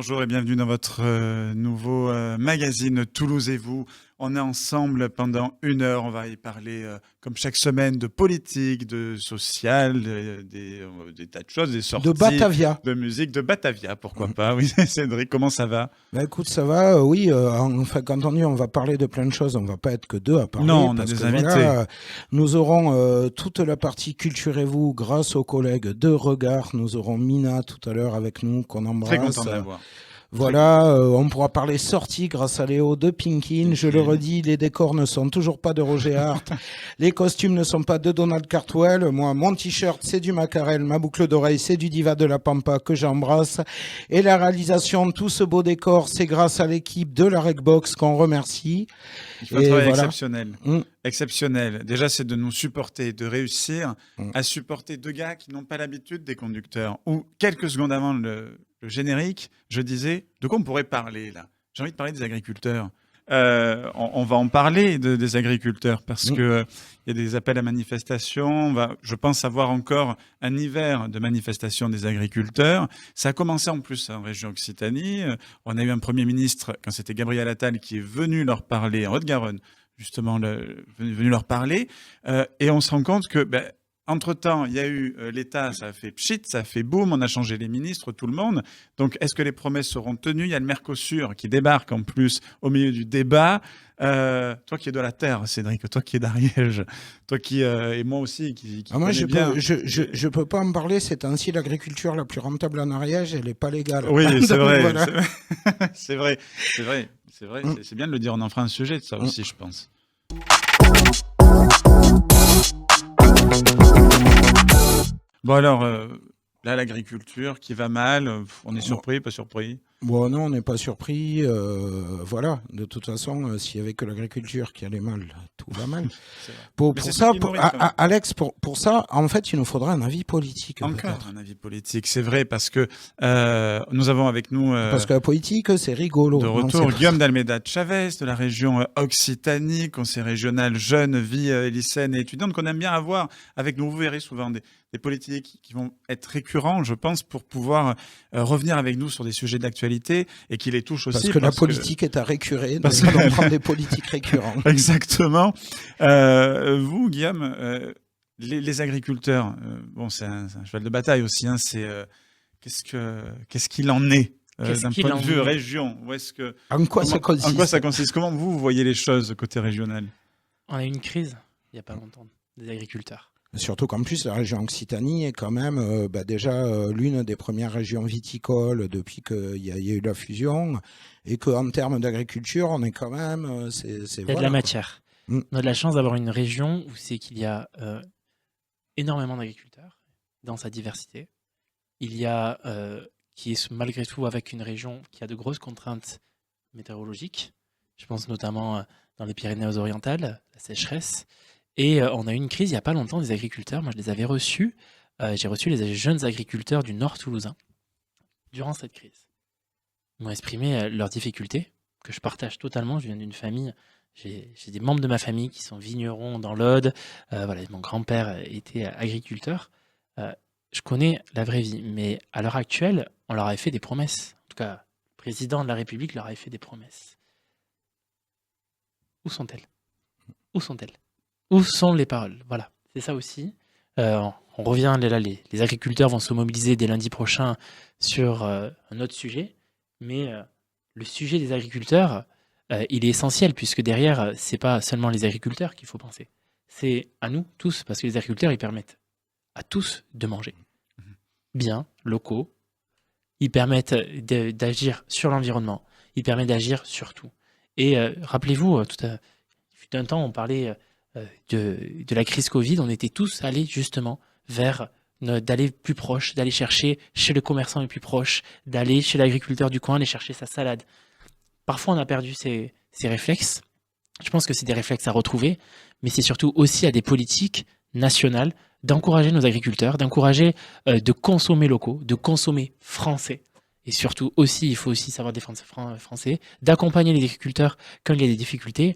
bonjour et bienvenue dans votre nouveau magazine Toulouse et vous. On est ensemble pendant 1 heure. On va y parler, comme chaque semaine, de politique, de social, des tas de choses, des sorties. De Batavia. De musique, de Batavia, pourquoi pas. Oui, Cédric, comment ça va? Bah écoute, ça va, oui. Enfin, quand on va parler de plein de choses, on va pas être que deux à parler. Non, on a parce des que, invités. Voilà, nous aurons toute la partie Culturez-vous grâce aux collègues de Regard. Nous aurons Mina tout à l'heure avec nous, qu'on embrasse. Très content de la voir. Voilà, on pourra parler sortie grâce à Léo de Pinkin. Je le redis, les décors ne sont toujours pas de Roger Hart. Les costumes ne sont pas de Donald Cartwell. Moi, mon t-shirt, c'est du Macarel. Ma boucle d'oreille, c'est du Diva de la Pampa que j'embrasse. Et la réalisation de tout ce beau décor, c'est grâce à l'équipe de la Regbox qu'on remercie. Il fait un travail exceptionnel. Exceptionnel. Déjà, c'est de nous supporter, de réussir à supporter deux gars qui n'ont pas l'habitude des conducteurs. Ou quelques secondes avant le générique, je disais, de quoi on pourrait parler là? J'ai envie de parler des agriculteurs. On va en parler des agriculteurs parce que il y a des appels à manifestation. On va, je pense, avoir encore un hiver de manifestations des agriculteurs. Ça a commencé en plus en région Occitanie. On a eu un Premier ministre, quand c'était Gabriel Attal, qui est venu leur parler en Haute-Garonne, justement, venu leur parler. Et on se rend compte que... entre-temps, il y a eu l'État, ça a fait pchit, ça a fait boum, on a changé les ministres, tout le monde. Donc, est-ce que les promesses seront tenues? Il y a le Mercosur qui débarque en plus au milieu du débat. Toi qui es de la terre, Cédric, toi qui es d'Ariège, toi qui et moi aussi qui moi, bien. Je peux pas en parler. C'est ainsi l'agriculture la plus rentable en Ariège, elle est pas légale. Oui, c'est vrai. Voilà. C'est vrai. C'est bien de le dire. On en fera un sujet de ça aussi, je pense. Bon alors, là l'agriculture qui va mal, on est surpris, pas surpris? Bon non, on n'est pas surpris. Voilà, de toute façon, s'il y avait que l'agriculture qui allait mal, tout va mal. Pour ça, Alex, pour ça, en fait, il nous faudra un avis politique. Encore un avis politique, c'est vrai, parce que nous avons avec nous... parce que la politique, c'est rigolo. De retour, Guillaume d'Almeida Chavez, de la région Occitanie, conseiller régional jeune, vie lycéenne et étudiante, qu'on aime bien avoir avec nous. Vous verrez souvent des politiques qui vont être récurrents, je pense, pour pouvoir revenir avec nous sur des sujets d'actualité et qui les touchent aussi. Parce que la politique est à récurrer, donc on prend des politiques récurrents. Exactement. Vous, Guillaume, les agriculteurs, bon, c'est un cheval de bataille aussi. Hein, qu'est-ce qu'il en est d'un point de vue région? En quoi ça consiste? Comment vous voyez les choses côté régional? On a eu une crise il n'y a pas longtemps des agriculteurs. Surtout qu'en plus, la région Occitanie est quand même déjà l'une des premières régions viticoles depuis qu'il y a eu la fusion, et qu'en termes d'agriculture, on est quand même... Il y a de la matière. On a de la chance d'avoir une région où c'est qu'il y a énormément d'agriculteurs dans sa diversité. Il y a, qui est malgré tout avec une région qui a de grosses contraintes météorologiques. Je pense notamment dans les Pyrénées-Orientales, la sécheresse. Et on a eu une crise il n'y a pas longtemps des agriculteurs. Moi, je les avais reçus. J'ai reçu les jeunes agriculteurs du Nord toulousain durant cette crise. Ils m'ont exprimé leurs difficultés, que je partage totalement. Je viens d'une famille, j'ai des membres de ma famille qui sont vignerons dans l'Aude. Voilà, mon grand-père était agriculteur. Je connais la vraie vie, mais à l'heure actuelle, on leur avait fait des promesses. En tout cas, le président de la République leur avait fait des promesses. Où sont-elles? Où sont-elles? Où sont les paroles? Voilà, c'est ça aussi. On revient là, les agriculteurs vont se mobiliser dès lundi prochain sur un autre sujet, mais le sujet des agriculteurs, il est essentiel, puisque derrière, c'est pas seulement les agriculteurs qu'il faut penser, c'est à nous tous, parce que les agriculteurs, ils permettent à tous de manger bien, locaux, ils permettent d'agir sur l'environnement, ils permettent d'agir sur tout. Et rappelez-vous, il fut un temps, on parlait... de la crise Covid, on était tous allés justement vers d'aller plus proche, d'aller chercher chez le commerçant le plus proche, d'aller chez l'agriculteur du coin, aller chercher sa salade. Parfois, on a perdu ces réflexes. Je pense que c'est des réflexes à retrouver, mais c'est surtout aussi à des politiques nationales d'encourager nos agriculteurs, d'encourager de consommer locaux, de consommer français. Et surtout aussi, il faut aussi savoir défendre français, d'accompagner les agriculteurs quand il y a des difficultés.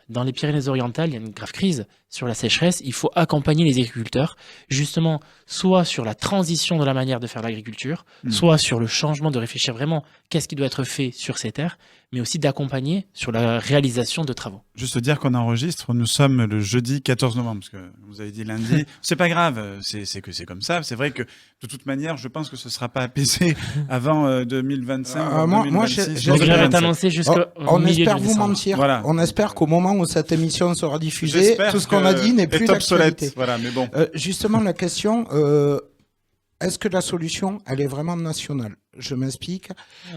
Dans les Pyrénées-Orientales, il y a une grave crise sur la sécheresse. Il faut accompagner les agriculteurs, justement, soit sur la transition de la manière de faire l'agriculture, soit sur le changement, de réfléchir vraiment qu'est-ce qui doit être fait sur ces terres, mais aussi d'accompagner sur la réalisation de travaux. Juste dire qu'on enregistre, nous sommes le jeudi 14 novembre, parce que vous avez dit lundi. C'est pas grave, c'est que c'est comme ça. C'est vrai que de toute manière, je pense que ce sera pas apaisé avant 2025. Moi, j'aimerais t'annoncer jusqu'au on milieu espère de vous décembre. mentir. Voilà. On espère qu'au moment où cette émission sera diffusée, tout ce qu'on a dit n'est plus d'actualité. Voilà, mais bon. Justement, la question, est-ce que la solution, elle est vraiment nationale ? Je m'explique.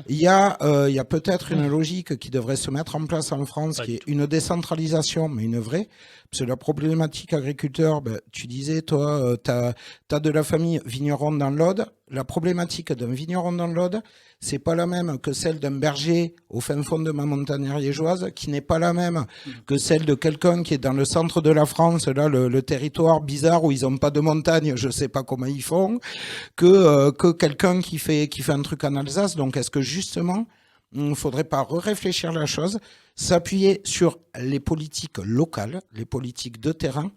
Il y a peut-être une logique qui devrait se mettre en place en France, qui est une décentralisation, mais une vraie. Parce que la problématique agriculteur, tu disais, toi, tu as de la famille vigneron dans l'Aude. La problématique d'un vigneron dans l'Aude, c'est pas la même que celle d'un berger au fin fond de ma montagne ariégeoise, qui n'est pas la même que celle de quelqu'un qui est dans le centre de la France, là, le territoire bizarre où ils ont pas de montagne, je sais pas comment ils font, que quelqu'un qui fait un truc en Alsace. Donc, est-ce que justement, il ne faudrait pas réfléchir la chose, s'appuyer sur les politiques locales, les politiques de terrain?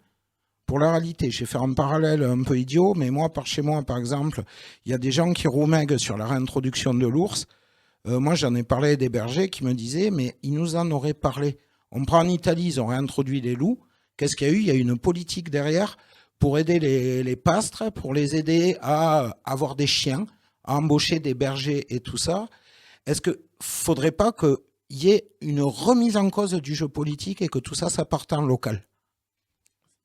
Pour la réalité, je vais faire un parallèle un peu idiot, mais moi, par chez moi, par exemple, il y a des gens qui roumèguent sur la réintroduction de l'ours. Moi, j'en ai parlé à des bergers qui me disaient, mais ils nous en auraient parlé. On prend en Italie, ils ont réintroduit les loups. Qu'est-ce qu'il y a eu ? Il y a eu une politique derrière pour aider les pastres, pour les aider à avoir des chiens, à embaucher des bergers et tout ça. Est-ce qu'il ne faudrait pas qu'il y ait une remise en cause du jeu politique et que tout ça, ça parte en local ?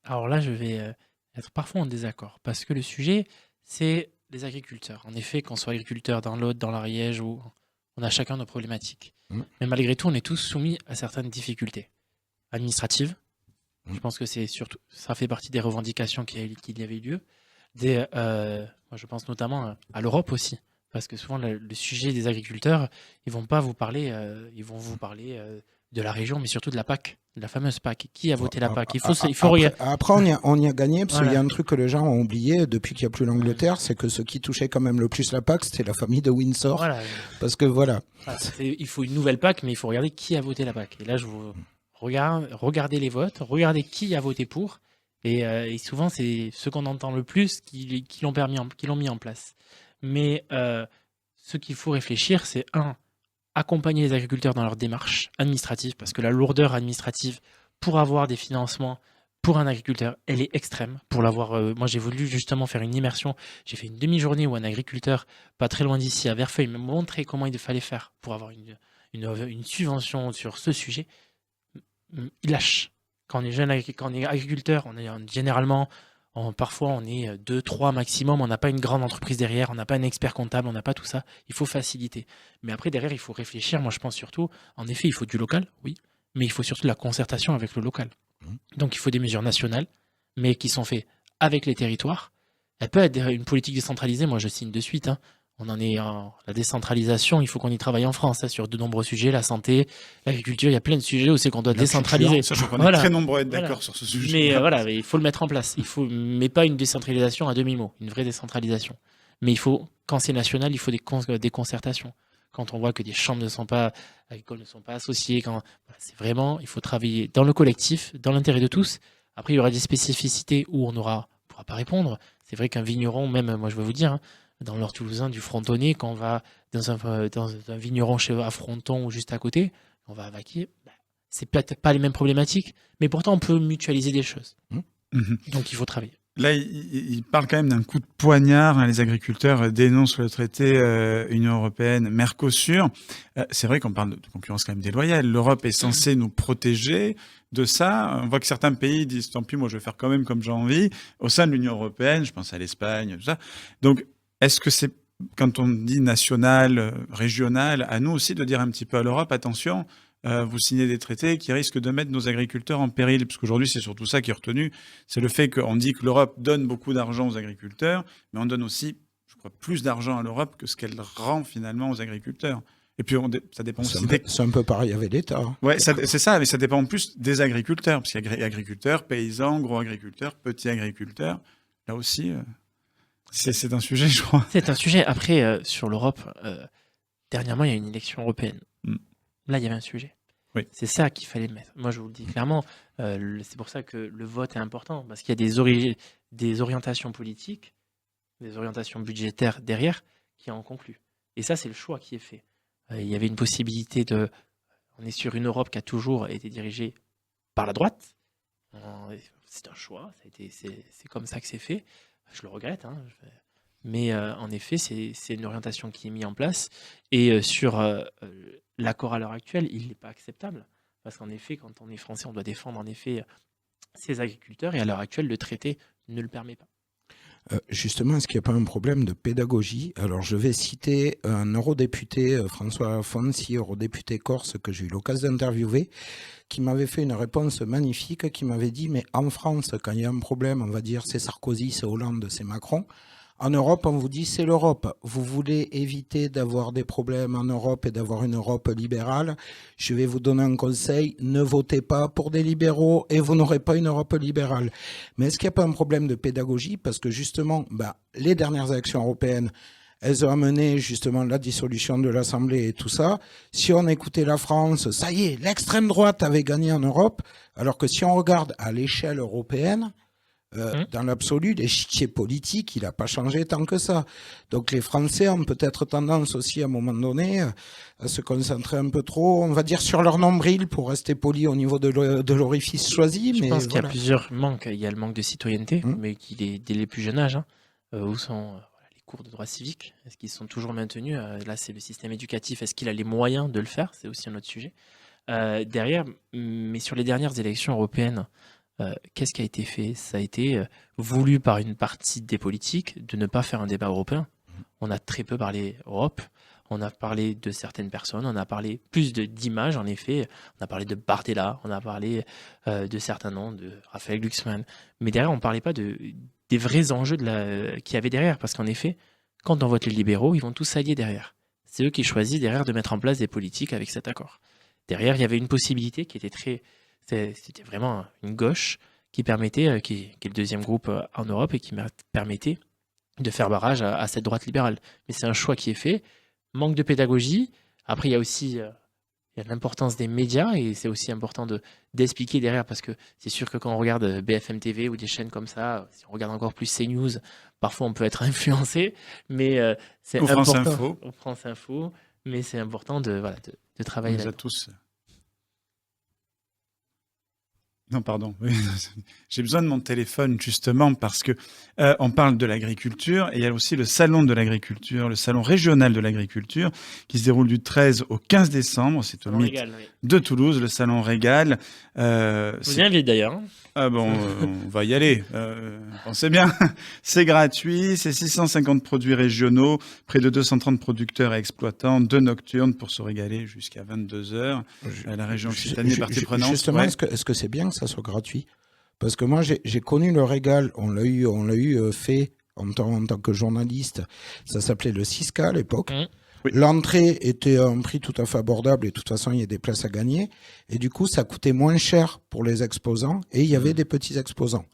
Alors là, je vais être parfois en désaccord, parce que le sujet, c'est les agriculteurs. En effet, qu'on soit agriculteur dans l'Aude, dans l'Ariège, où on a chacun nos problématiques. Mais malgré tout, on est tous soumis à certaines difficultés administratives. Je pense que c'est surtout, ça fait partie des revendications qu'il y avait lieu. Moi, je pense notamment à l'Europe aussi, parce que souvent le sujet des agriculteurs, ils vont pas vous parler, ils vont vous parler de la région, mais surtout de la PAC, de la fameuse PAC. Qui a voté la PAC ? Il faut regarder. Après, on y a gagné, parce qu'il y a un truc que les gens ont oublié depuis qu'il n'y a plus l'Angleterre, c'est que ce qui touchait quand même le plus la PAC, c'était la famille de Windsor. Voilà. Parce que voilà. Il faut une nouvelle PAC, mais il faut regarder qui a voté la PAC. Et là, je vous regardez les votes, regardez qui a voté pour. Et souvent, c'est ceux qu'on entend le plus qui l'ont mis en place. Mais ce qu'il faut réfléchir, c'est accompagner les agriculteurs dans leur démarche administrative, parce que la lourdeur administrative pour avoir des financements pour un agriculteur, elle est extrême. Pour l'avoir, moi j'ai voulu justement faire une immersion. J'ai fait une demi-journée où un agriculteur, pas très loin d'ici, à Verfeuille, m'a montré comment il fallait faire pour avoir une subvention sur ce sujet. Il lâche. Quand on est agriculteur, on est généralement, parfois on est 2, 3 maximum, on n'a pas une grande entreprise derrière, on n'a pas un expert comptable, on n'a pas tout ça. Il faut faciliter. Mais après, derrière, il faut réfléchir. Moi, je pense surtout, en effet, il faut du local, oui, mais il faut surtout de la concertation avec le local. Donc, il faut des mesures nationales, mais qui sont faites avec les territoires. Elle peut être une politique décentralisée. Moi, je signe de suite. On en est la décentralisation, il faut qu'on y travaille en France sur de nombreux sujets, la santé, l'agriculture, il y a plein de sujets où c'est qu'on doit décentraliser. Sachant qu'on est très nombreux à être d'accord sur ce sujet. Mais mais il faut le mettre en place. Mais pas une décentralisation à demi-mot, une vraie décentralisation. Mais il faut, quand c'est national, il faut des concertations. Quand on voit que des chambres agricoles ne sont pas associées, c'est vraiment, il faut travailler dans le collectif, dans l'intérêt de tous. Après, il y aura des spécificités où on ne pourra pas répondre. C'est vrai qu'un vigneron, même, moi je vais vous dire, dans l'Or toulousain du Frontonnet, quand on va dans un vigneron à Fronton ou juste à côté, on va à Vaquier, c'est peut-être pas les mêmes problématiques, mais pourtant on peut mutualiser des choses. Donc il faut travailler. Là, il parle quand même d'un coup de poignard. Les agriculteurs dénoncent le traité Union européenne, Mercosur. C'est vrai qu'on parle de concurrence quand même déloyale. L'Europe est censée nous protéger de ça. On voit que certains pays disent, tant pis, moi je vais faire quand même comme j'ai envie. Au sein de l'Union européenne, je pense à l'Espagne, tout ça. Donc, est-ce que c'est, quand on dit national, régional, à nous aussi de dire un petit peu à l'Europe, attention, vous signez des traités qui risquent de mettre nos agriculteurs en péril, parce qu'aujourd'hui c'est surtout ça qui est retenu, c'est le fait qu'on dit que l'Europe donne beaucoup d'argent aux agriculteurs, mais on donne aussi, je crois, plus d'argent à l'Europe que ce qu'elle rend finalement aux agriculteurs. Et puis ça dépend aussi. C'est un peu pareil avec l'État. Ouais, c'est ça, mais ça dépend en plus des agriculteurs, parce qu'il y a agriculteurs, paysans, gros agriculteurs, petits agriculteurs. Là aussi. C'est un sujet, je crois. C'est un sujet. Après, sur l'Europe, dernièrement, il y a une élection européenne. Là, il y avait un sujet. Oui. C'est ça qu'il fallait mettre. Moi, je vous le dis clairement. C'est pour ça que le vote est important, parce qu'il y a des orientations politiques, des orientations budgétaires derrière qui en concluent. Et ça, c'est le choix qui est fait. Il y avait une possibilité de... On est sur une Europe qui a toujours été dirigée par la droite. C'est un choix. C'est comme ça que c'est fait. Je le regrette, hein. Mais en effet, c'est une orientation qui est mise en place. Et sur l'accord à l'heure actuelle, il n'est pas acceptable. Parce qu'en effet, quand on est français, on doit défendre en effet ses agriculteurs. Et à l'heure actuelle, le traité ne le permet pas. Justement, est-ce qu'il n'y a pas un problème de pédagogie? Alors, je vais citer un eurodéputé, François Fonsi, eurodéputé corse, que j'ai eu l'occasion d'interviewer, qui m'avait fait une réponse magnifique, qui m'avait dit, mais en France, quand il y a un problème, on va dire c'est Sarkozy, c'est Hollande, c'est Macron. En Europe, on vous dit c'est l'Europe. Vous voulez éviter d'avoir des problèmes en Europe et d'avoir une Europe libérale. Je vais vous donner un conseil, ne votez pas pour des libéraux et vous n'aurez pas une Europe libérale. Mais est-ce qu'il n'y a pas un problème de pédagogie? Parce que justement, les dernières élections européennes, elles ont amené justement la dissolution de l'Assemblée et tout ça. Si on écoutait la France, ça y est, l'extrême droite avait gagné en Europe. Alors que si on regarde à l'échelle européenne, dans l'absolu, l'échiquier politique, il n'a pas changé tant que ça. Donc les Français ont peut-être tendance aussi à un moment donné à se concentrer un peu trop, on va dire, sur leur nombril pour rester poli au niveau de l'orifice choisi. Je pense qu'il y a plusieurs manques. Il y a le manque de citoyenneté, mais qui est dès les plus jeunes âges. Où sont les cours de droit civique? Est-ce qu'ils sont toujours maintenus? Là, c'est le système éducatif. Est-ce qu'il a les moyens de le faire? C'est aussi un autre sujet. Derrière, mais sur les dernières élections européennes, qu'est-ce qui a été fait? Ça a été voulu par une partie des politiques de ne pas faire un débat européen. On a très peu parlé Europe, on a parlé de certaines personnes, on a parlé plus d'images en effet, on a parlé de Bardella, on a parlé de certains noms, de Raphaël Glucksmann, mais derrière on ne parlait pas des vrais enjeux qu'il y avait derrière, parce qu'en effet, quand on vote les libéraux, ils vont tous s'allier derrière. C'est eux qui choisissent derrière de mettre en place des politiques avec cet accord. Derrière, il y avait une possibilité qui était c'était vraiment une gauche qui permettait, qui est le deuxième groupe en Europe et qui permettait de faire barrage à cette droite libérale. Mais c'est un choix qui est fait. Manque de pédagogie. Après, il y a aussi il y a l'importance des médias et c'est aussi important d'expliquer derrière parce que c'est sûr que quand on regarde BFM TV ou des chaînes comme ça, si on regarde encore plus CNews, parfois on peut être influencé. Mais c'est important. Ou France Info. Mais c'est important de travailler là-dedans. Tous. Non, pardon. J'ai besoin de mon téléphone justement parce que on parle de l'agriculture et il y a aussi le salon de l'agriculture, le salon régional de l'agriculture qui se déroule du 13 au 15 décembre. C'est au MIT de Toulouse, le salon Régal. Vous y invitez d'ailleurs. Ah bon, on va y aller. Pensez bien. C'est gratuit, c'est 650 produits régionaux, près de 230 producteurs et exploitants, 2 nocturnes pour se régaler jusqu'à 22h. La région Occitanie est partie prenante. Justement, est-ce que c'est bien que ça soit gratuit? Parce que moi, j'ai connu le Régal, on l'a eu fait en tant que journaliste. Ça s'appelait le Cisca à l'époque. Oui. L'entrée était à un prix tout à fait abordable et de toute façon, il y a des places à gagner. Et du coup, ça coûtait moins cher pour les exposants et il y avait des petits exposants.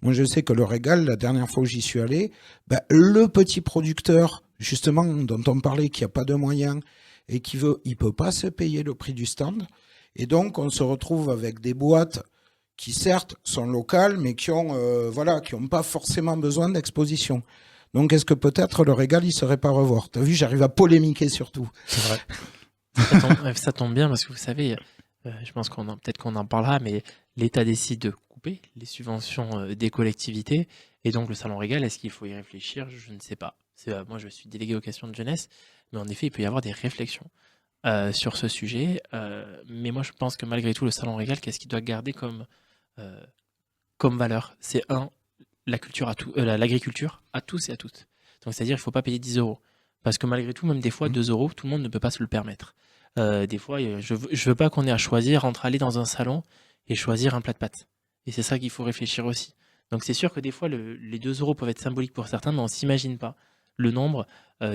Moi, je sais que le Régal, la dernière fois où j'y suis allé, le petit producteur, justement, dont on parlait, qui n'a pas de moyens et il peut pas se payer le prix du stand. Et donc, on se retrouve avec des boîtes qui, certes, sont locales, mais qui ont pas forcément besoin d'exposition. Donc, est-ce que peut-être le Régal, il ne serait pas revoir? T'as vu, j'arrive à polémiquer surtout. C'est vrai. Ça tombe bien parce que vous savez, je pense peut-être qu'on en parlera, mais l'État décide de couper les subventions des collectivités. Et donc, le Salon Régal, est-ce qu'il faut y réfléchir? Je ne sais pas. Moi, je suis délégué aux questions de jeunesse, mais en effet, il peut y avoir des réflexions sur ce sujet. Mais moi, je pense que malgré tout, le Salon Régal, qu'est-ce qu'il doit garder comme valeur? C'est l'agriculture à tous et à toutes. Donc, c'est-à-dire qu'il ne faut pas payer 10 €. Parce que malgré tout, même des fois, 2 €, tout le monde ne peut pas se le permettre. Des fois, je veux pas qu'on ait à choisir entre aller dans un salon et choisir un plat de pâtes. Et c'est ça qu'il faut réfléchir aussi. Donc, c'est sûr que des fois, les 2 € peuvent être symboliques pour certains, mais on ne s'imagine pas le nombre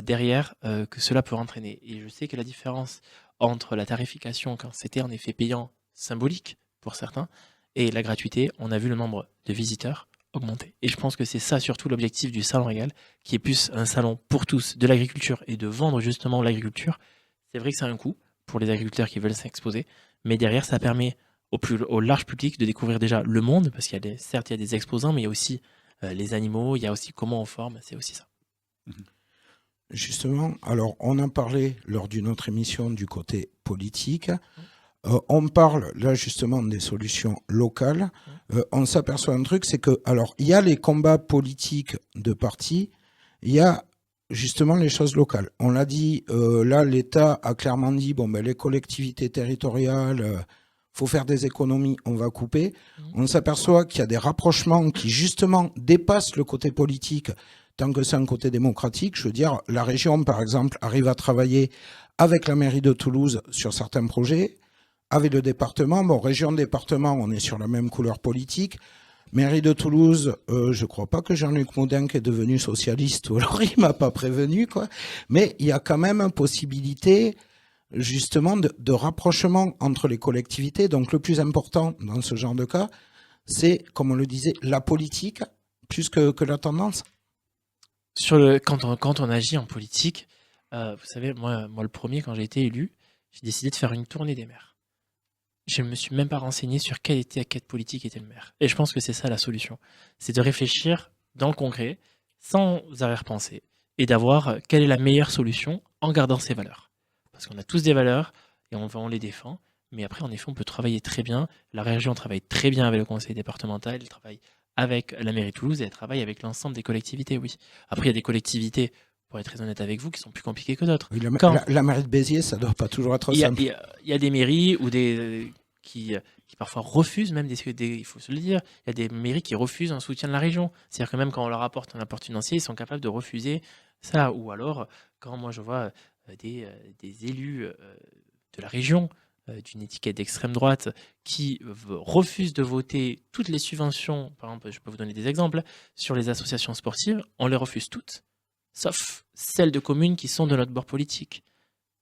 derrière que cela peut entraîner. Et je sais que la différence entre la tarification, quand c'était en effet payant symbolique pour certains, et la gratuité, on a vu le nombre de visiteurs augmenter. Et je pense que c'est ça surtout l'objectif du Salon Régal, qui est plus un salon pour tous de l'agriculture et de vendre justement l'agriculture. C'est vrai que ça a un coût pour les agriculteurs qui veulent s'exposer, mais derrière, ça permet au large public de découvrir déjà le monde, parce qu'il y a certes, il y a des exposants, mais il y a aussi les animaux, il y a aussi comment on forme, c'est aussi ça. Justement, alors on en parlait lors d'une autre émission du côté politique. On parle là justement des solutions locales. On s'aperçoit un truc, c'est que, alors, il y a les combats politiques de partis, il y a justement les choses locales. On l'a dit, là, l'État a clairement dit, bon, ben, les collectivités territoriales, faut faire des économies, on va couper. On s'aperçoit qu'il y a des rapprochements qui justement dépassent le côté politique, tant que c'est un côté démocratique. Je veux dire, la région, par exemple, arrive à travailler avec la mairie de Toulouse sur certains projets, avec le département. Bon, région-département, on est sur la même couleur politique. Mairie de Toulouse, je crois pas que Jean-Luc Moudin est devenu socialiste, ou alors il m'a pas prévenu, quoi. Mais il y a quand même une possibilité, justement, de rapprochement entre les collectivités. Donc, le plus important dans ce genre de cas, c'est, comme on le disait, la politique, plus que la tendance. Quand on agit en politique, vous savez, moi, le premier, quand j'ai été élu, j'ai décidé de faire une tournée des maires. Je ne me suis même pas renseigné sur quelle politique était le maire. Et je pense que c'est ça la solution. C'est de réfléchir dans le concret, sans arrière-pensée, et d'avoir quelle est la meilleure solution en gardant ses valeurs. Parce qu'on a tous des valeurs, et on les défend, mais après, en effet, on peut travailler très bien. La région travaille très bien avec le conseil départemental, elle travaille avec la mairie de Toulouse, et elle travaille avec l'ensemble des collectivités, oui. Après, il y a des collectivités, pour être très honnête avec vous, qui sont plus compliquées que d'autres. Oui, la mairie de Béziers, ça ne doit pas toujours être simple. Il y a des mairies ou qui parfois refusent, même il faut se le dire, il y a des mairies qui refusent un soutien de la région. C'est-à-dire que même quand on leur apporte un apport financier, ils sont capables de refuser ça. Ou alors, quand moi je vois des élus de la région, d'une étiquette d'extrême droite, qui refusent de voter toutes les subventions, par exemple, je peux vous donner des exemples, sur les associations sportives, on les refuse toutes, sauf celles de communes qui sont de notre bord politique.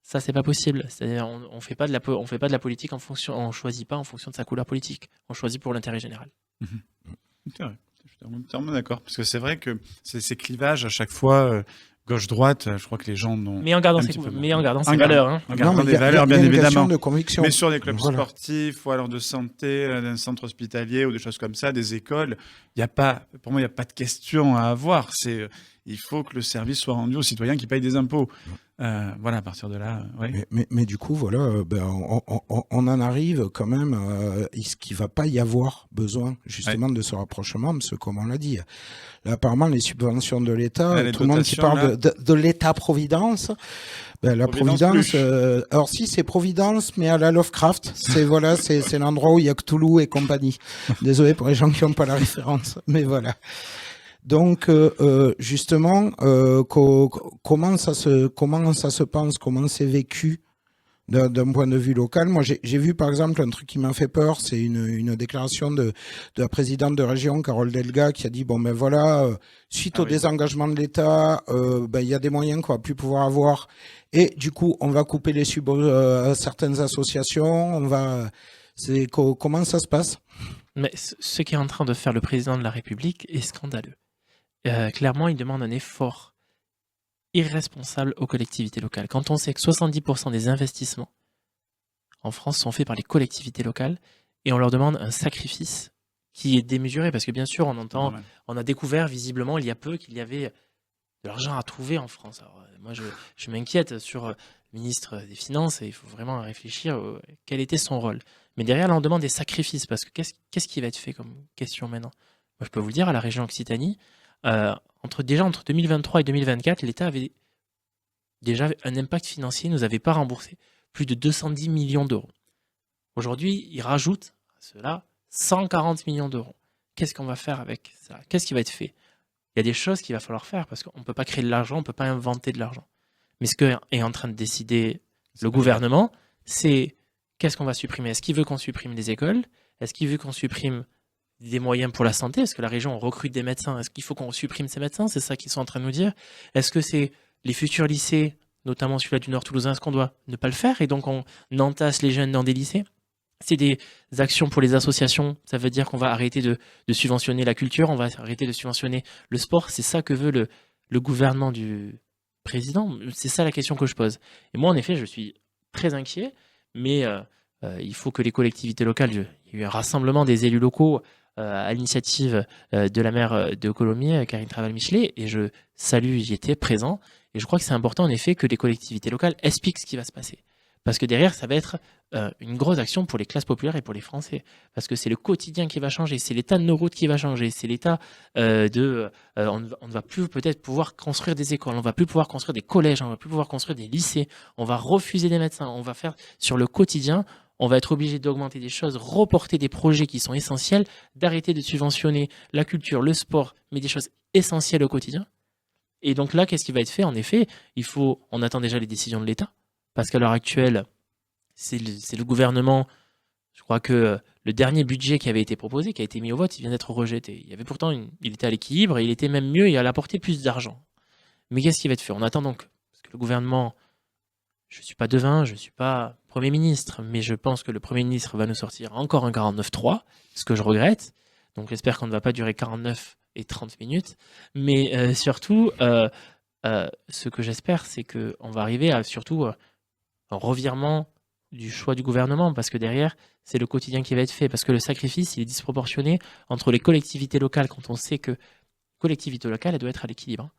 Ça, c'est pas possible. C'est-à-dire, on fait pas de la politique on choisit pas en fonction de sa couleur politique. On choisit pour l'intérêt général. C'est vrai. Je suis entièrement d'accord. Parce que c'est vrai que ces clivages, à chaque fois, gauche-droite, je crois que les gens n'ont. Mais en gardant ses valeurs. Hein. En gardant des valeurs, bien évidemment. De conviction. Mais sur des clubs sportifs, ou alors de santé, d'un centre hospitalier, ou des choses comme ça, des écoles, pour moi, il n'y a pas de question à avoir. Il faut que le service soit rendu aux citoyens qui payent des impôts. Voilà, à partir de là. Ouais. Mais du coup, voilà, on en arrive quand même à ce qu'il ne va pas y avoir besoin justement de ce rapprochement, parce que comme on l'a dit, là, apparemment les subventions de l'État, tout le monde qui parle de l'État-providence, la Providence, alors si c'est Providence, mais à la Lovecraft, c'est l'endroit où il y a Cthulhu et compagnie. Désolé pour les gens qui n'ont pas la référence, mais voilà. Donc, justement, comment ça se pense, comment c'est vécu d'un point de vue local. Moi, j'ai vu, par exemple, un truc qui m'a fait peur, c'est une déclaration de la présidente de région, Carole Delga, qui a dit, bon, ben voilà, suite au désengagement de l'État, il y a des moyens qu'on va plus pouvoir avoir. Et du coup, on va couper les subs à certaines associations, comment ça se passe? Mais ce qu'est en train de faire le président de la République est scandaleux. Clairement, il demande un effort irresponsable aux collectivités locales. Quand on sait que 70% des investissements en France sont faits par les collectivités locales et on leur demande un sacrifice qui est démesuré, parce que bien sûr, on a découvert visiblement il y a peu qu'il y avait de l'argent à trouver en France. Alors, moi, je m'inquiète sur le ministre des Finances et il faut vraiment réfléchir quel était son rôle. Mais derrière, là, on demande des sacrifices, parce que qu'est-ce qui va être fait comme question maintenant? Moi, je peux vous le dire, à la région Occitanie, entre 2023 et 2024, l'État avait déjà un impact financier, nous avait pas remboursé plus de 210 millions d'euros. Aujourd'hui, il rajoute à cela 140 millions d'euros. Qu'est-ce qu'on va faire avec ça? Qu'est-ce qui va être fait? Il y a des choses qu'il va falloir faire, parce qu'on ne peut pas créer de l'argent, on ne peut pas inventer de l'argent. Mais ce qu'est en train de décider le gouvernement, c'est qu'est-ce qu'on va supprimer? Est-ce qu'il veut qu'on supprime des écoles? Est-ce qu'il veut qu'on supprime des moyens pour la santé? Est-ce que la région recrute des médecins? Est-ce qu'il faut qu'on supprime ces médecins? C'est ça qu'ils sont en train de nous dire. Est-ce que c'est les futurs lycées, notamment celui-là du Nord toulousain, est-ce qu'on doit ne pas le faire et donc on entasse les jeunes dans des lycées? C'est des actions pour les associations. Ça veut dire qu'on va arrêter de subventionner la culture, on va arrêter de subventionner le sport. C'est ça que veut le gouvernement du président. C'est ça la question que je pose. Et moi, en effet, je suis très inquiet, mais il faut que les collectivités locales, il y a eu un rassemblement des élus locaux à l'initiative de la maire de Colomiers, Karine Traval-Michelet, et je salue, j'y étais présent, et je crois que c'est important en effet que les collectivités locales expliquent ce qui va se passer. Parce que derrière, ça va être une grosse action pour les classes populaires et pour les Français. Parce que c'est le quotidien qui va changer, c'est l'état de nos routes qui va changer, c'est l'état on ne va plus peut-être pouvoir construire des écoles, on ne va plus pouvoir construire des collèges, on ne va plus pouvoir construire des lycées, on va refuser des médecins, on va faire sur le quotidien, on va être obligé d'augmenter des choses, reporter des projets qui sont essentiels, d'arrêter de subventionner la culture, le sport, mais des choses essentielles au quotidien. Et donc là, qu'est-ce qui va être fait? En effet, on attend déjà les décisions de l'État. Parce qu'à l'heure actuelle, c'est le gouvernement, je crois que le dernier budget qui avait été proposé, qui a été mis au vote, il vient d'être rejeté. Il y avait pourtant il était à l'équilibre, et il était même mieux, il allait apporter plus d'argent. Mais qu'est-ce qui va être fait? On attend donc, parce que le gouvernement, je ne suis pas devin, je ne suis pas Premier ministre, mais je pense que le Premier ministre va nous sortir encore un 49.3, ce que je regrette. Donc j'espère qu'on ne va pas durer 49 et 30 minutes. Mais surtout, ce que j'espère, c'est qu'on va arriver à surtout un revirement du choix du gouvernement, parce que derrière, c'est le quotidien qui va être fait, parce que le sacrifice, il est disproportionné entre les collectivités locales, quand on sait que collectivité locale, elle doit être à l'équilibre.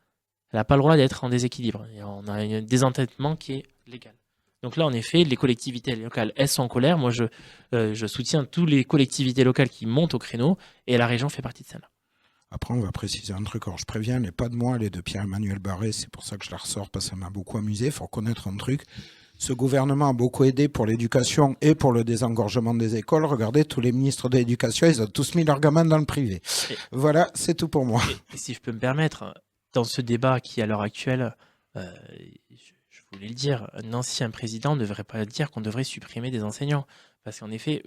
Elle n'a pas le droit d'être en déséquilibre. Et on a un désentêtement qui est légal. Donc là, en effet, les collectivités locales, elles sont en colère. Moi, je soutiens toutes les collectivités locales qui montent au créneau, et la région fait partie de celle-là. Après, on va préciser un truc. Alors, je préviens, elle n'est pas de moi, elle est de Pierre-Emmanuel Barré. C'est pour ça que je la ressors, parce que ça m'a beaucoup amusé. Il faut reconnaître un truc. Ce gouvernement a beaucoup aidé pour l'éducation et pour le désengorgement des écoles. Regardez, tous les ministres de l'éducation, ils ont tous mis leurs gamins dans le privé. Voilà, c'est tout pour moi. Et si je peux me permettre, dans ce débat qui est à l'heure actuelle, je voulais le dire, un ancien président ne devrait pas dire qu'on devrait supprimer des enseignants. Parce qu'en effet,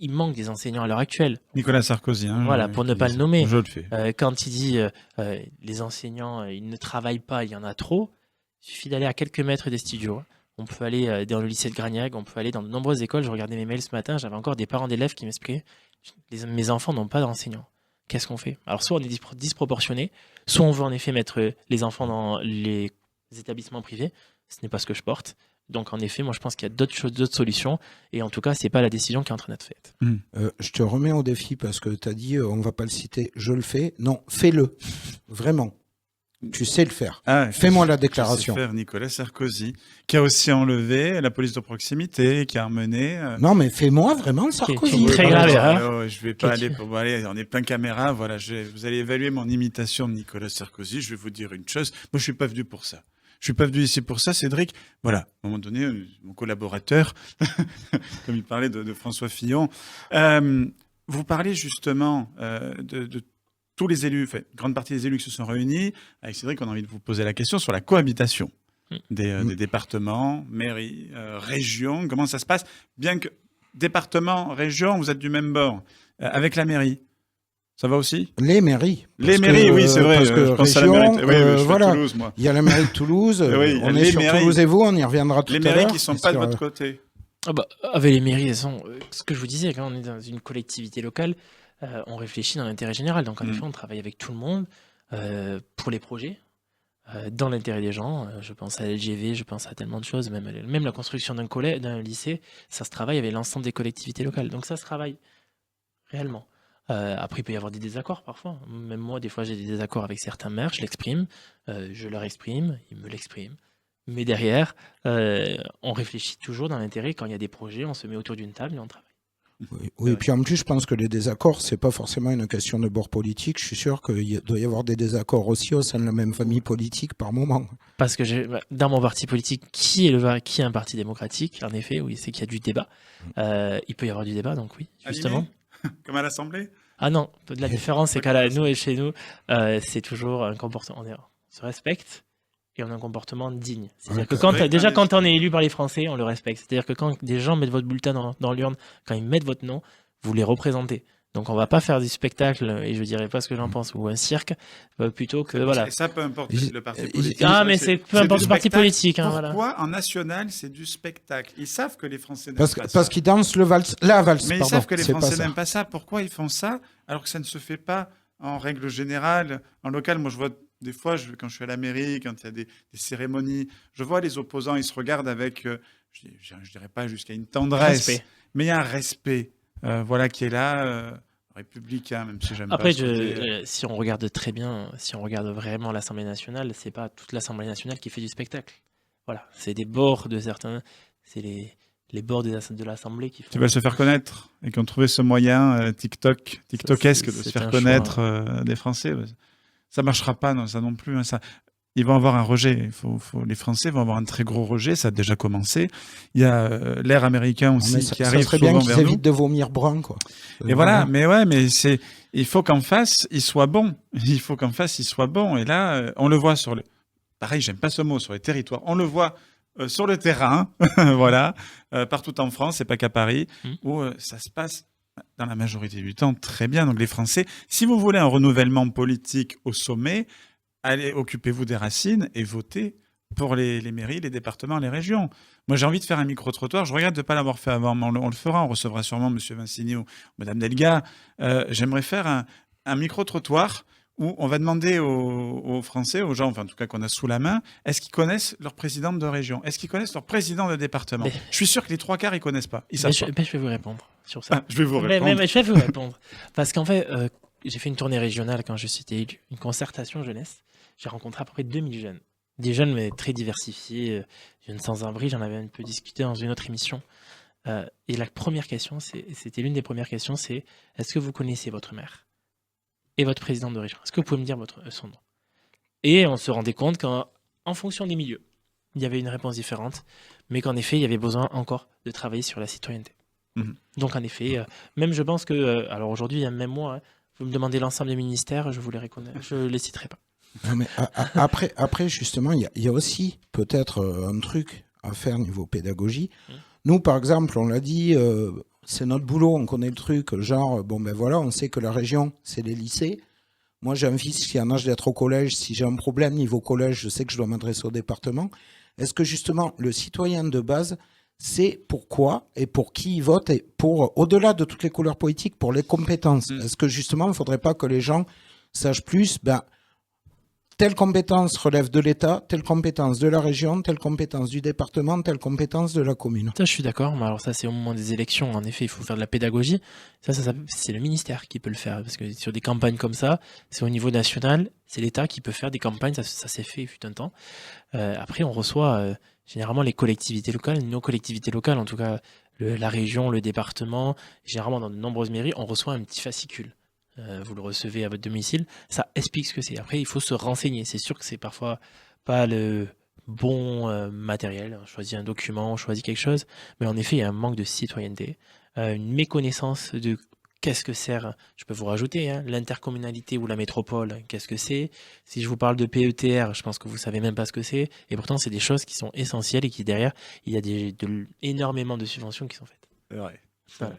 il manque des enseignants à l'heure actuelle. Nicolas Sarkozy. Voilà, pour ne pas le nommer. Je le fais. Quand il dit les enseignants, ils ne travaillent pas, il y en a trop, il suffit d'aller à quelques mètres des studios. On peut aller dans le lycée de Gragnac, on peut aller dans de nombreuses écoles. Je regardais mes mails ce matin, j'avais encore des parents d'élèves qui m'expliquaient mes enfants n'ont pas d'enseignants. Qu'est-ce qu'on fait? Alors, soit on est disproportionné, soit on veut en effet mettre les enfants dans les établissements privés. Ce n'est pas ce que je porte. Donc, en effet, moi, je pense qu'il y a d'autres solutions. Et en tout cas, ce n'est pas la décision qui est en train d'être faite. Je te remets au défi parce que tu as dit on ne va pas le citer. Je le fais. Non, fais-le. Vraiment. Tu sais le faire. Fais-moi la déclaration. Je sais faire Nicolas Sarkozy, qui a aussi enlevé la police de proximité, qui a emmené... Non, mais fais-moi vraiment Sarkozy. Très grave. Je vais pas aller pour aller. On est plein caméra. Voilà, vous allez évaluer mon imitation de Nicolas Sarkozy. Je vais vous dire une chose. Moi, je suis pas venu pour ça. Je suis pas venu ici pour ça, Cédric. Voilà, à un moment donné, mon collaborateur, comme il parlait de François Fillon, vous parlez justement de tous les élus, enfin, grande partie des élus qui se sont réunis. Avec Cédric, on a envie de vous poser la question sur la cohabitation des départements, mairies, régions. Comment ça se passe? Bien que département, région, vous êtes du même bord. Avec la mairie, ça va aussi? Les mairies. Les mairies, oui, c'est vrai. Parce que je pense région, à la mairie. Oui, voilà. Toulouse, moi. Il y a la mairie de Toulouse. Oui, on est sur mairies. Toulouse et vous, on y reviendra tout à l'heure. Les mairies qui ne sont pas de votre côté. Avec les mairies, ce que je vous disais, quand on est dans une collectivité locale, on réfléchit dans l'intérêt général. Donc, en effet, on travaille avec tout le monde pour les projets, dans l'intérêt des gens. Je pense à l'LGV, je pense à tellement de choses. Même la construction d'un lycée, ça se travaille avec l'ensemble des collectivités locales. Donc, ça se travaille réellement. Après, il peut y avoir des désaccords parfois. Même moi, des fois, j'ai des désaccords avec certains maires. Je l'exprime, je leur exprime, ils me l'expriment. Mais derrière, on réfléchit toujours dans l'intérêt. Quand il y a des projets, on se met autour d'une table et on travaille. Oui, et puis en plus, je pense que les désaccords, c'est pas forcément une question de bord politique. Je suis sûr qu'il doit y avoir des désaccords aussi au sein de la même famille politique par moment. Parce que dans mon parti politique, qui est un parti démocratique, en effet, oui, c'est qu'il y a du débat. Il peut y avoir du débat, donc oui, justement. Comme à l'Assemblée? Ah non, la différence, c'est chez nous, c'est toujours un comportement. On se respecte. Et on a un comportement digne. C'est-à-dire que quand on est élu par les Français, on le respecte. C'est-à-dire que quand des gens mettent votre bulletin dans l'urne, quand ils mettent votre nom, vous les représentez. Donc on va pas faire du spectacle, et je dirais pas ce que j'en pense, ou un cirque, plutôt que voilà. Et ça, peu importe le parti politique. Mais c'est peu importe le parti politique. Pourquoi en national, c'est du spectacle? Ils savent que les Français n'aiment pas ça. Parce qu'ils dansent la valse. Mais ils savent que les Français n'aiment pas ça. Pourquoi ils font ça alors que ça ne se fait pas en règle générale, en local? Moi, je vois des fois, quand je suis à la mairie, quand il y a des cérémonies, je vois les opposants, ils se regardent avec je dirais pas jusqu'à une tendresse, Respect. mais il y a un respect, voilà, qui est là, républicain, même si j'aime Après, pas. si on regarde très bien, si on regarde vraiment l'Assemblée nationale, c'est pas toute l'Assemblée nationale qui fait du spectacle. Voilà, c'est des bords de certains, c'est les bords de l'Assemblée qui font. Qui veulent se faire connaître et qui ont trouvé ce moyen TikTokesque de se faire connaître des Français. Ça marchera pas, non, ça non plus. Hein, ça. Ils vont avoir un rejet. Les Français vont avoir un très gros rejet. Ça a déjà commencé. Il y a l'air américain aussi qui arrive souvent vers nous. Ça serait bien qu'ils évitent de vomir brun, quoi. Et voilà. Mais ouais, mais il faut qu'en face, il soit bon. Il faut qu'en face, il soit bon. Et là, on le voit pareil, j'aime pas ce mot, sur les territoires. On le voit sur le terrain, voilà, partout en France, c'est pas qu'à Paris, où ça se passe dans la majorité du temps très bien. Donc les Français, si vous voulez un renouvellement politique au sommet, allez, occupez-vous des racines et votez pour les mairies, les départements, les régions. Moi, j'ai envie de faire un micro-trottoir. Je regrette de ne pas l'avoir fait avant, mais on le fera. On recevra sûrement M. Vincini ou Mme Delga. J'aimerais faire un micro-trottoir où on va demander aux Français, aux gens, enfin en tout cas qu'on a sous la main, est-ce qu'ils connaissent leur président de région? Est-ce qu'ils connaissent leur président de département? Je suis sûr que les 3/4, ils ne connaissent pas. Je vais vous répondre sur ça. Je vais vous répondre. Mais je vais vous répondre. Parce qu'en fait, j'ai fait une tournée régionale quand je suis élu, une concertation jeunesse. J'ai rencontré à peu près 2000 jeunes. Des jeunes, mais très diversifiés. Jeunes sans-abri, j'en avais un peu discuté dans une autre émission. Et la première question, c'était l'une des premières questions, c'est est-ce que vous connaissez votre maire et votre président de région? Est-ce que vous pouvez me dire son nom? Et on se rendait compte qu'en fonction des milieux, il y avait une réponse différente, mais qu'en effet, il y avait besoin encore de travailler sur la citoyenneté. Donc en effet, même je pense que, alors aujourd'hui, même moi, hein, vous me demandez l'ensemble des ministères, je ne les citerai pas. Non, mais après, justement, il y a aussi peut-être un truc à faire niveau pédagogie. Nous, par exemple, on l'a dit, c'est notre boulot, on connaît le truc, genre, bon ben voilà, on sait que la région, c'est les lycées. Moi, j'ai un fils qui est en âge d'être au collège. Si j'ai un problème niveau collège, je sais que je dois m'adresser au département. Est-ce que justement, le citoyen de base, c'est pourquoi et pour qui il vote, et pour, au-delà de toutes les couleurs politiques, pour les compétences? Est-ce que justement, il ne faudrait pas que les gens sachent plus, telle compétence relève de l'État, telle compétence de la région, telle compétence du département, telle compétence de la commune? Ça, je suis d'accord. Mais alors ça, c'est au moment des élections. En effet, il faut faire de la pédagogie. Ça, c'est le ministère qui peut le faire. Parce que sur des campagnes comme ça, c'est au niveau national, c'est l'État qui peut faire des campagnes. Ça s'est fait, il fut un temps. Après, on reçoit généralement les collectivités locales, nos collectivités locales, en tout cas la région, le département. Généralement, dans de nombreuses mairies, on reçoit un petit fascicule. Vous le recevez à votre domicile, ça explique ce que c'est. Après, il faut se renseigner. C'est sûr que c'est parfois pas le bon matériel. On choisit un document, on choisit quelque chose, mais en effet, il y a un manque de citoyenneté, une méconnaissance de qu'est-ce que sert. Je peux vous rajouter l'intercommunalité ou la métropole. Qu'est-ce que c'est? Si je vous parle de PETR, je pense que vous savez même pas ce que c'est. Et pourtant, c'est des choses qui sont essentielles et qui derrière, il y a énormément de subventions qui sont faites. C'est vrai. Voilà.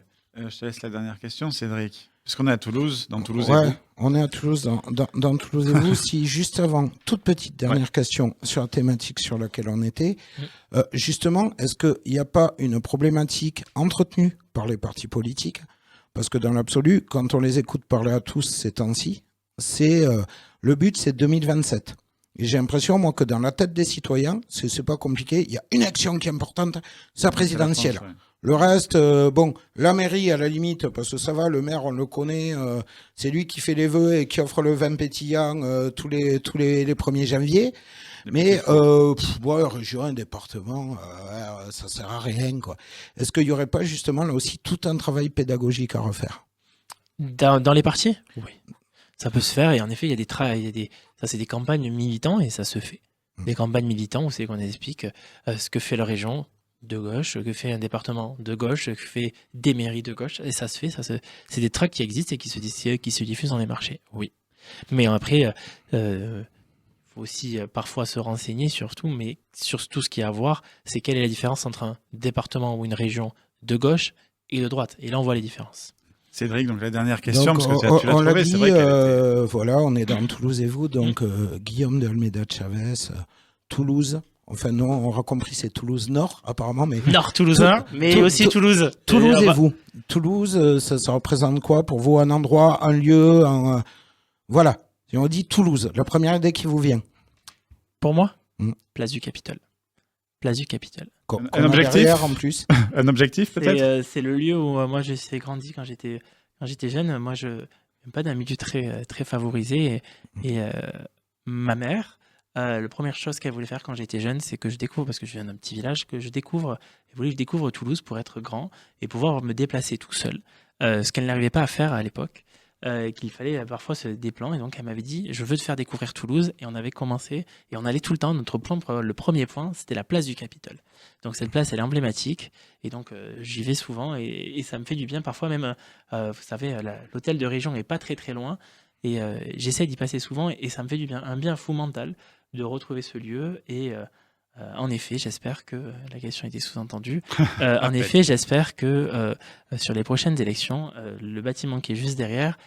Je te laisse la dernière question, Cédric. Parce qu'on est à Toulouse, dans Toulouse et vous. On est à Toulouse, dans Toulouse et vous. Si juste avant, toute petite dernière question sur la thématique sur laquelle on était, justement, est-ce qu'il n'y a pas une problématique entretenue par les partis politiques? Parce que dans l'absolu, quand on les écoute parler à tous ces temps-ci, le but c'est 2027. Et j'ai l'impression, moi, que dans la tête des citoyens, c'est pas compliqué, il y a une action qui est importante, c'est la présidentielle. Le reste, la mairie, à la limite, parce que ça va, le maire, on le connaît, c'est lui qui fait les vœux et qui offre le vin pétillant tous les 1er janvier. Mais, région, un département, ça sert à rien, quoi. Est-ce qu'il n'y aurait pas, justement, là aussi, tout un travail pédagogique à refaire? Dans les partis? Oui. Ça peut se faire, et en effet, ça, c'est des campagnes militants, et ça se fait. Des campagnes militants où c'est qu'on explique ce que fait la région de gauche, que fait un département de gauche, que fait des mairies de gauche, et ça se fait, c'est des tracts qui existent et qui se diffusent dans les marchés, oui. Mais après, faut aussi parfois se renseigner sur tout, mais sur tout ce qui a à voir, c'est quelle est la différence entre un département ou une région de gauche et de droite, et là on voit les différences. Cédric, donc la dernière question, donc, parce que tu l'as trouvé, c'est vrai voilà, on est dans Toulouse et vous, donc Guillaume de Almeida Chavez, Toulouse. Enfin, non, on aura compris, c'est Toulouse Nord, apparemment. Mais Nord toulousain, mais aussi Toulouse. Toulouse et vous. Toulouse, ça représente quoi pour vous? Un endroit, un lieu, voilà. Si on dit Toulouse, la première idée qui vous vient. Pour moi, place du Capitole. Place du Capitole. Un objectif en plus. Un objectif peut-être. C'est le lieu où moi j'ai grandi quand j'étais jeune. Moi je viens pas d'un milieu très favorisé et ma mère, la première chose qu'elle voulait faire quand j'étais jeune, c'est que je découvre, parce que je viens d'un petit village, elle voulait que je découvre Toulouse pour être grand et pouvoir me déplacer tout seul. Ce qu'elle n'arrivait pas à faire à l'époque. Qu'il fallait parfois se des plans, et donc elle m'avait dit je veux te faire découvrir Toulouse, et on avait commencé et on allait tout le temps. Notre plan, le premier point, c'était la place du Capitole. Donc cette place, elle est emblématique, et donc j'y vais souvent, et ça me fait du bien parfois même. Vous savez, l'hôtel de région est pas très loin, et j'essaie d'y passer souvent, et ça me fait du bien, un bien fou mental de retrouver ce lieu. Et en effet, j'espère que la question était sous-entendue. En effet, j'espère que sur les prochaines élections, le bâtiment qui est juste derrière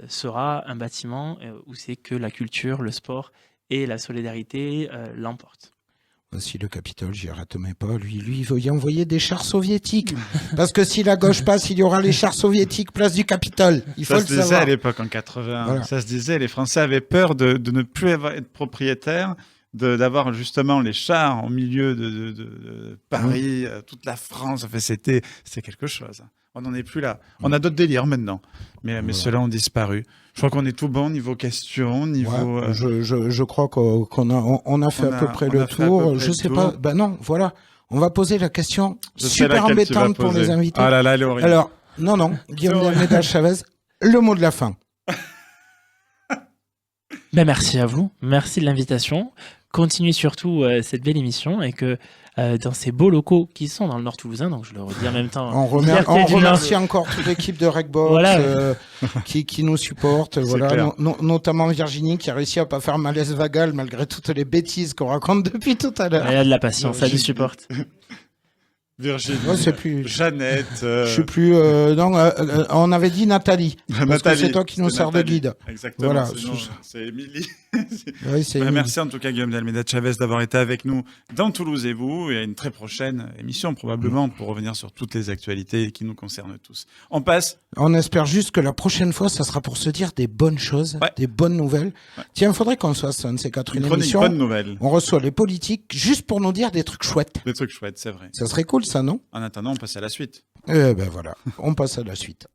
sera un bâtiment où c'est que la culture, le sport et la solidarité l'emportent. Si le Capitole, j'y arrête pas. Lui, il veut y envoyer des chars soviétiques. Parce que si la gauche passe, il y aura les chars soviétiques place du Capitole. Il faut le savoir. Ça se disait à l'époque, en 80. Voilà. Ça se disait, les Français avaient peur de ne plus être propriétaires, d'avoir justement les chars au milieu de Paris, toute la France. Enfin, c'était quelque chose. On n'en est plus là. On a d'autres délires maintenant. Mais ceux-là ont disparu. Je crois qu'on est tout bon niveau questions, niveau... Ouais, je crois qu'on a fait à peu près le tour. Je sais pas. Ben non, voilà. On va poser la question super embêtante pour les invités. Ah là là, elle est horrible. Alors, non. Guillaume d'Almeida Chavez, le mot de la fin. Ben merci à vous. Merci de l'invitation. Continuez surtout cette belle émission, et que dans ces beaux locaux qui sont dans le Nord toulousain, donc je le redis en même temps. On remercie encore toute l'équipe de Recbox voilà. qui nous supporte, voilà, notamment Virginie qui a réussi à pas faire malaise vagal malgré toutes les bêtises qu'on raconte depuis tout à l'heure. Elle a de la patience, elle nous supporte. Virginie, c'est plus... Jeannette. Je sais plus. On avait dit Nathalie. Parce que c'est toi qui nous sers de guide. Exactement. Voilà. C'est Émilie. Merci en tout cas, Guillaume d'Almeida Chavez, d'avoir été avec nous dans Toulouse et vous. Et à une très prochaine émission, probablement, pour revenir sur toutes les actualités qui nous concernent tous. On passe. On espère juste que la prochaine fois, ça sera pour se dire des bonnes choses, des bonnes nouvelles. Ouais. Tiens, il faudrait qu'on soit ça, c'est une émission. Bonne nouvelle. On reçoit les politiques juste pour nous dire des trucs chouettes. Des trucs chouettes, c'est vrai. Ça serait cool, ça, non? En attendant, on passe à la suite. Ben voilà, on passe à la suite.